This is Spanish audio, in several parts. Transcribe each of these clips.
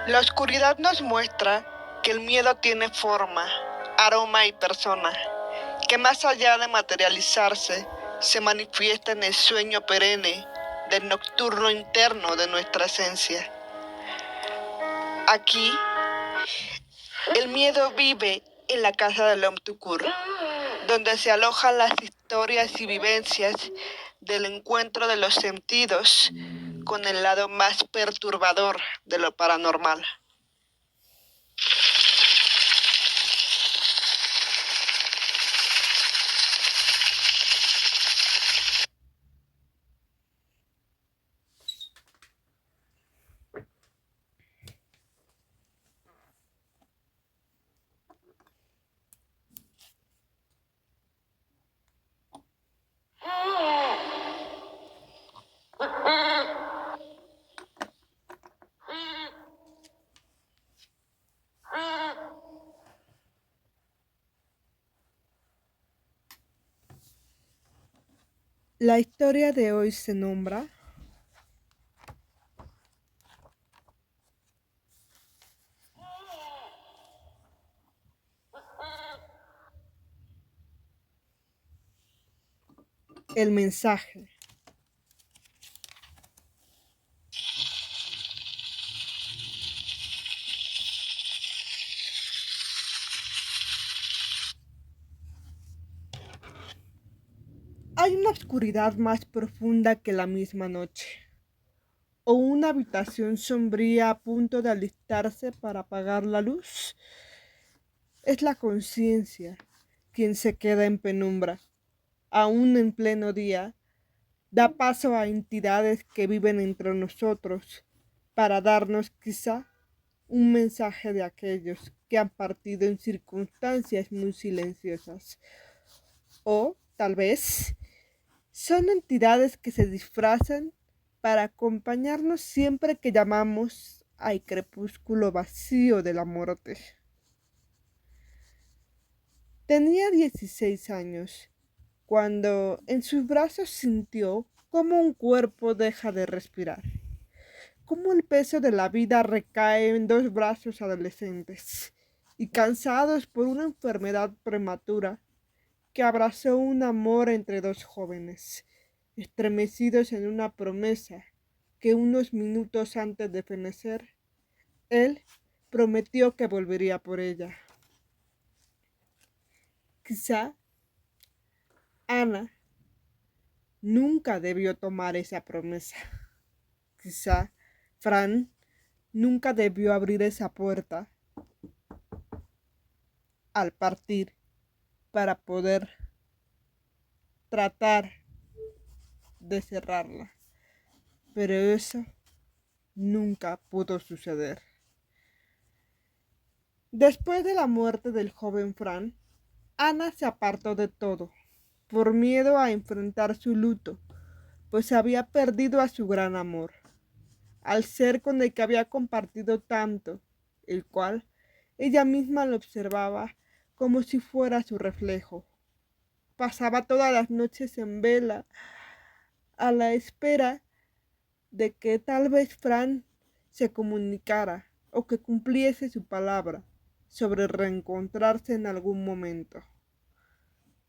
La oscuridad nos muestra que el miedo tiene forma, aroma y persona, que más allá de materializarse, se manifiesta en el sueño perenne del nocturno interno de nuestra esencia. Aquí, el miedo vive en la casa de Lom Tukur, donde se alojan las historias y vivencias del encuentro de los sentidos con el lado más perturbador de lo paranormal. La historia de hoy se nombra El mensaje. Hay una oscuridad más profunda que la misma noche, o una habitación sombría a punto de alistarse para apagar la luz. Es la conciencia quien se queda en penumbra, aún en pleno día, da paso a entidades que viven entre nosotros para darnos quizá un mensaje de aquellos que han partido en circunstancias muy silenciosas. O tal vez son entidades que se disfrazan para acompañarnos siempre que llamamos al crepúsculo vacío de la muerte. Tenía 16 años cuando en sus brazos sintió cómo un cuerpo deja de respirar, cómo el peso de la vida recae en dos brazos adolescentes y cansados por una enfermedad prematura que abrazó un amor entre dos jóvenes, estremecidos en una promesa que unos minutos antes de fenecer, él prometió que volvería por ella. Quizá Ana nunca debió tomar esa promesa. Quizá Fran nunca debió abrir esa puerta al partir para poder tratar de cerrarla. Pero eso nunca pudo suceder. Después de la muerte del joven Fran, Ana se apartó de todo, por miedo a enfrentar su luto, pues había perdido a su gran amor, al ser con el que había compartido tanto, el cual ella misma lo observaba como si fuera su reflejo. Pasaba todas las noches en vela, a la espera de que tal vez Fran se comunicara o que cumpliese su palabra sobre reencontrarse en algún momento.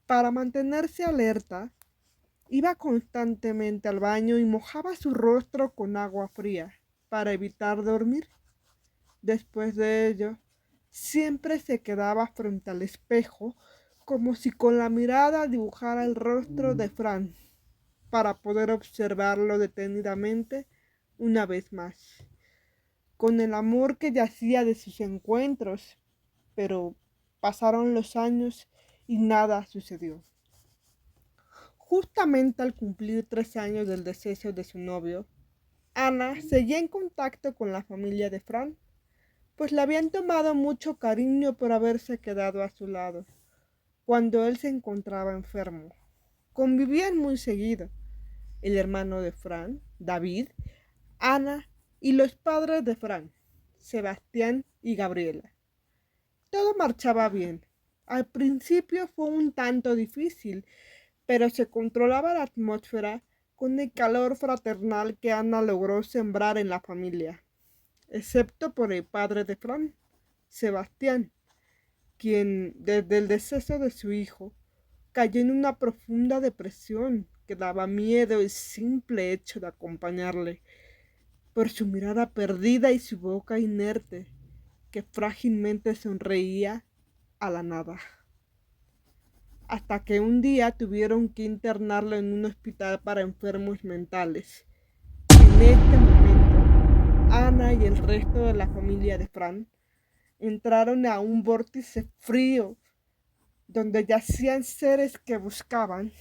Para mantenerse alerta, iba constantemente al baño y mojaba su rostro con agua fría para evitar dormir. Después de ello, siempre se quedaba frente al espejo como si con la mirada dibujara el rostro de Fran para poder observarlo detenidamente una vez más, con el amor que yacía de sus encuentros, pero pasaron los años y nada sucedió. Justamente al cumplir 3 años del deceso de su novio, Ana seguía en contacto con la familia de Fran, pues le habían tomado mucho cariño por haberse quedado a su lado cuando él se encontraba enfermo. Convivían muy seguido, el hermano de Fran, David, Ana y los padres de Fran, Sebastián y Gabriela. Todo marchaba bien. Al principio fue un tanto difícil, pero se controlaba la atmósfera con el calor fraternal que Ana logró sembrar en la familia. excepto por el padre de Fran, Sebastián, quien desde el deceso de su hijo cayó en una profunda depresión que daba miedo el simple hecho de acompañarle, por su mirada perdida y su boca inerte que frágilmente sonreía a la nada. Hasta que un día tuvieron que internarlo en un hospital para enfermos mentales. En este momento, Ana y el resto de la familia de Fran entraron a un vórtice frío donde yacían seres que buscaban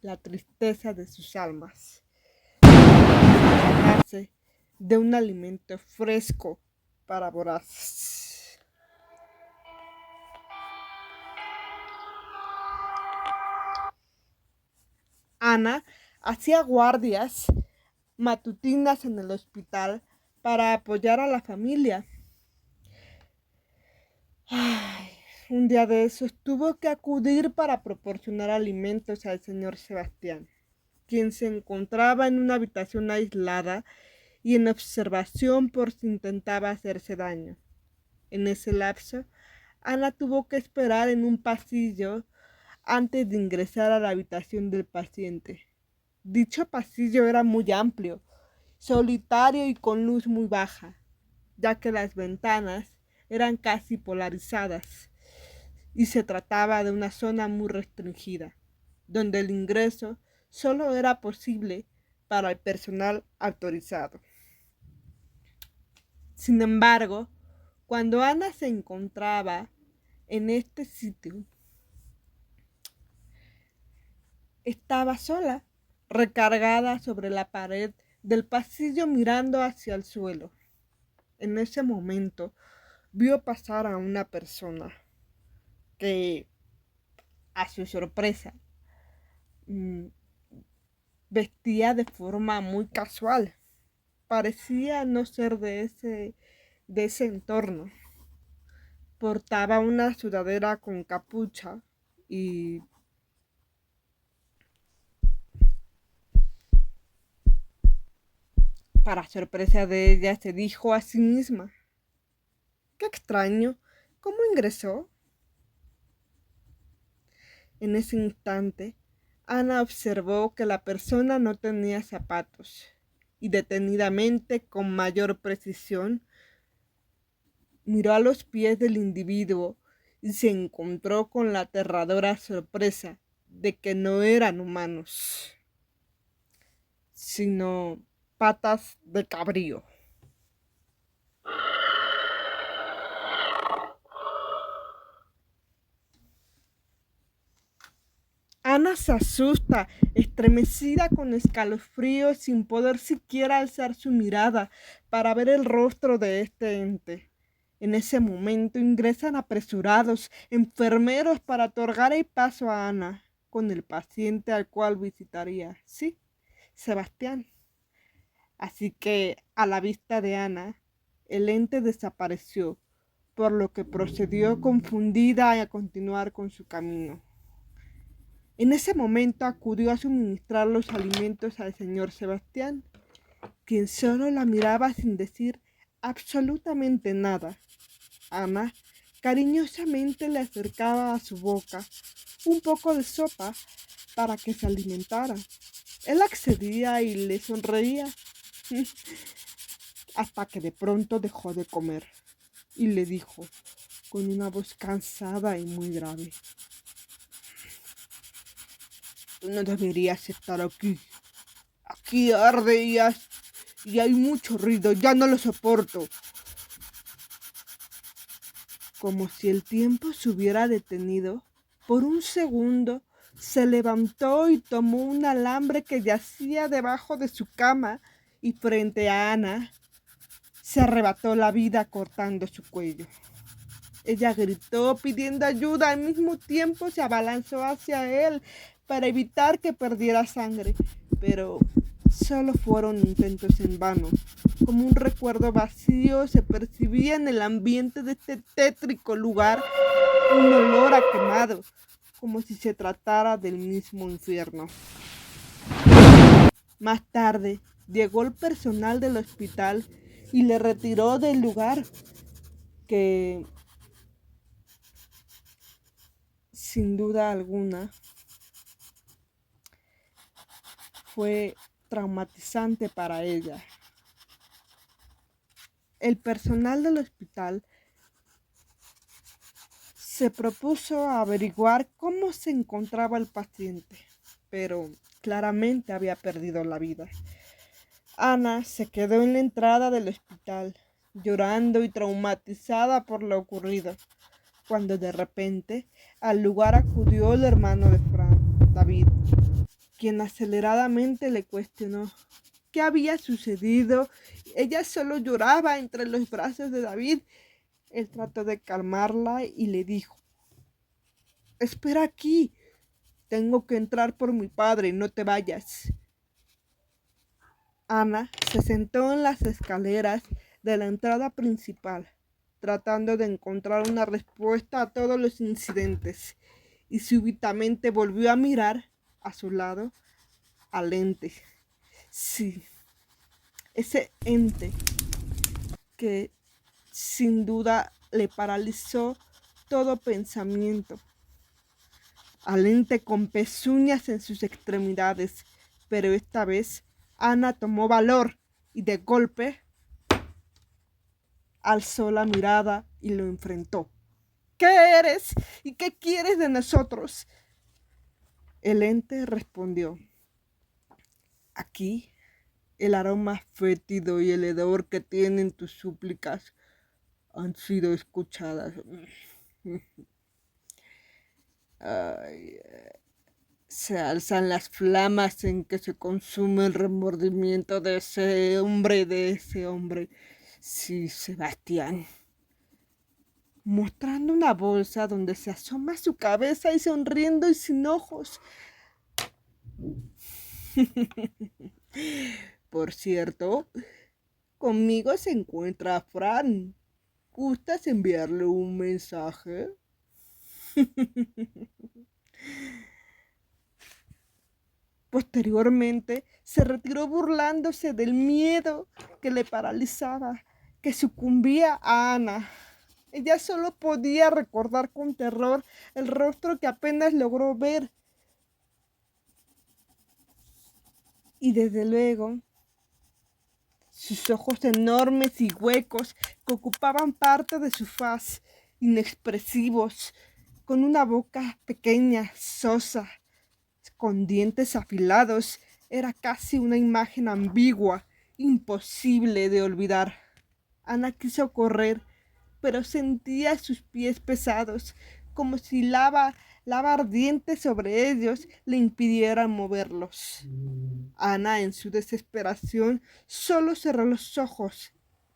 la tristeza de sus almas, darse de un alimento fresco para voraces. Ana hacía guardias matutinas en el hospital para apoyar a la familia. Ay, un día de esos tuvo que acudir para proporcionar alimentos al señor Sebastián, quien se encontraba en una habitación aislada y en observación por si intentaba hacerse daño. En ese lapso, Ana tuvo que esperar en un pasillo antes de ingresar a la habitación del paciente. Dicho pasillo era muy amplio, solitario y con luz muy baja, ya que las ventanas eran casi polarizadas y se trataba de una zona muy restringida, donde el ingreso solo era posible para el personal autorizado. Sin embargo, cuando Ana se encontraba en este sitio, estaba sola, recargada sobre la pared del pasillo mirando hacia el suelo. En ese momento vio pasar a una persona que, a su sorpresa, vestía de forma muy casual. Parecía no ser de ese entorno. Portaba una sudadera con capucha y para sorpresa de ella se dijo a sí misma: «Qué extraño, ¿cómo ingresó?». En ese instante, Ana observó que la persona no tenía zapatos y detenidamente, con mayor precisión, miró a los pies del individuo y se encontró con la aterradora sorpresa de que no eran humanos, sino patas de cabrío. Ana se asusta, estremecida con escalofríos, sin poder siquiera alzar su mirada para ver el rostro de este ente. En ese momento ingresan apresurados enfermeros para otorgar el paso a Ana con el paciente al cual visitaría, sí, Sebastián. Así que, a la vista de Ana, el ente desapareció, por lo que procedió confundida a continuar con su camino. En ese momento acudió a suministrar los alimentos al señor Sebastián, quien solo la miraba sin decir absolutamente nada. Ana cariñosamente le acercaba a su boca un poco de sopa para que se alimentara. Él accedía y le sonreía hasta que de pronto dejó de comer y le dijo con una voz cansada y muy grave: «Tú no deberías estar aquí. Aquí arde y hay mucho ruido. Ya no lo soporto». Como si el tiempo se hubiera detenido, por un segundo se levantó y tomó un alambre que yacía debajo de su cama y frente a Ana se arrebató la vida cortando su cuello. Ella gritó pidiendo ayuda, al mismo tiempo se abalanzó hacia él para evitar que perdiera sangre, pero solo fueron intentos en vano. Como un recuerdo vacío se percibía en el ambiente de este tétrico lugar un olor a quemado, como si se tratara del mismo infierno. Más tarde, Llegó el personal del hospital y le retiró del lugar, que sin duda alguna fue traumatizante para ella. El personal del hospital se propuso averiguar cómo se encontraba el paciente, pero claramente había perdido la vida. Ana se quedó en la entrada del hospital, llorando y traumatizada por lo ocurrido, cuando de repente al lugar acudió el hermano de Fran, David, quien aceleradamente le cuestionó qué había sucedido. Ella solo lloraba entre los brazos de David. Él trató de calmarla y le dijo: espera aquí, tengo que entrar por mi padre, no te vayas. Ana se sentó en las escaleras de la entrada principal, tratando de encontrar una respuesta a todos los incidentes, y súbitamente volvió a mirar a su lado al ente. Sí, ese ente que sin duda le paralizó todo pensamiento. Al ente con pezuñas en sus extremidades, pero esta vez Ana tomó valor y de golpe alzó la mirada y lo enfrentó. ¿Qué eres y qué quieres de nosotros? El ente respondió: aquí el aroma fétido y el hedor que tienen tus súplicas han sido escuchadas. Ay, se alzan las flamas en que se consume el remordimiento de ese hombre. Sí, Sebastián. Mostrando una bolsa donde se asoma su cabeza y sonriendo y sin ojos. Por cierto, conmigo se encuentra Fran. ¿Gustas enviarle un mensaje? Posteriormente, se retiró burlándose del miedo que le paralizaba, que sucumbía a Ana. Ella solo podía recordar con terror el rostro que apenas logró ver. Y desde luego, sus ojos enormes y huecos que ocupaban parte de su faz, inexpresivos, con una boca pequeña, sosa, con dientes afilados, era casi una imagen ambigua, imposible de olvidar. Ana quiso correr, pero sentía sus pies pesados, como si lava ardiente sobre ellos le impidiera moverlos. Ana, en su desesperación, solo cerró los ojos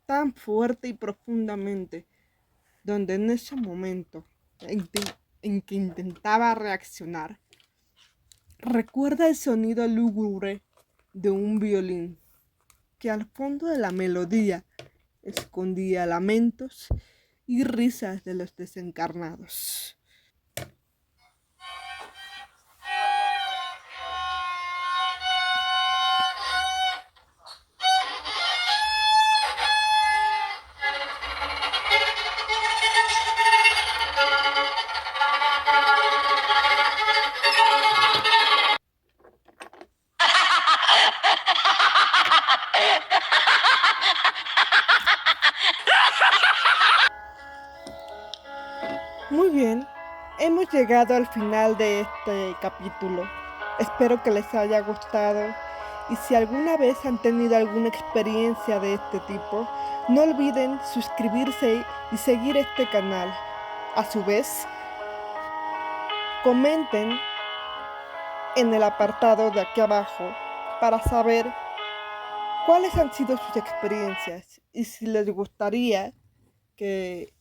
tan fuerte y profundamente, donde en ese momento en que intentaba reaccionar, recuerda el sonido lúgubre de un violín que al fondo de la melodía escondía lamentos y risas de los desencarnados. Muy bien, hemos llegado al final de este capítulo. Espero que les haya gustado y si alguna vez han tenido alguna experiencia de este tipo, no olviden suscribirse y seguir este canal. A su vez, comenten en el apartado de aquí abajo para saber cuáles han sido sus experiencias y si les gustaría que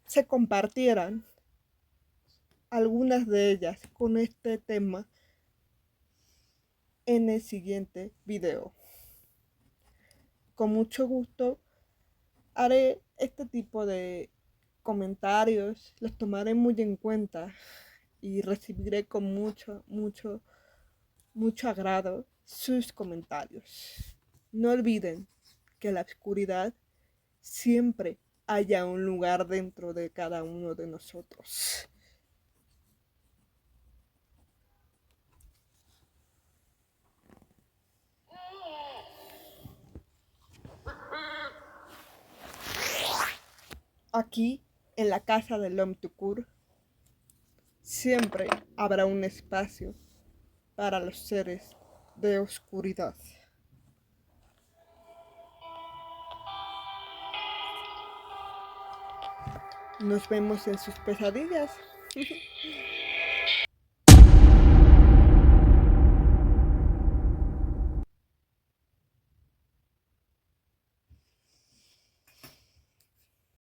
se compartieran algunas de ellas con este tema en el siguiente video. Con mucho gusto haré este tipo de comentarios, los tomaré muy en cuenta y recibiré con mucho agrado sus comentarios. No olviden que la oscuridad siempre haya un lugar dentro de cada uno de nosotros. Aquí, en la casa del Lom Tukur, siempre habrá un espacio para los seres de oscuridad. Nos vemos en sus pesadillas.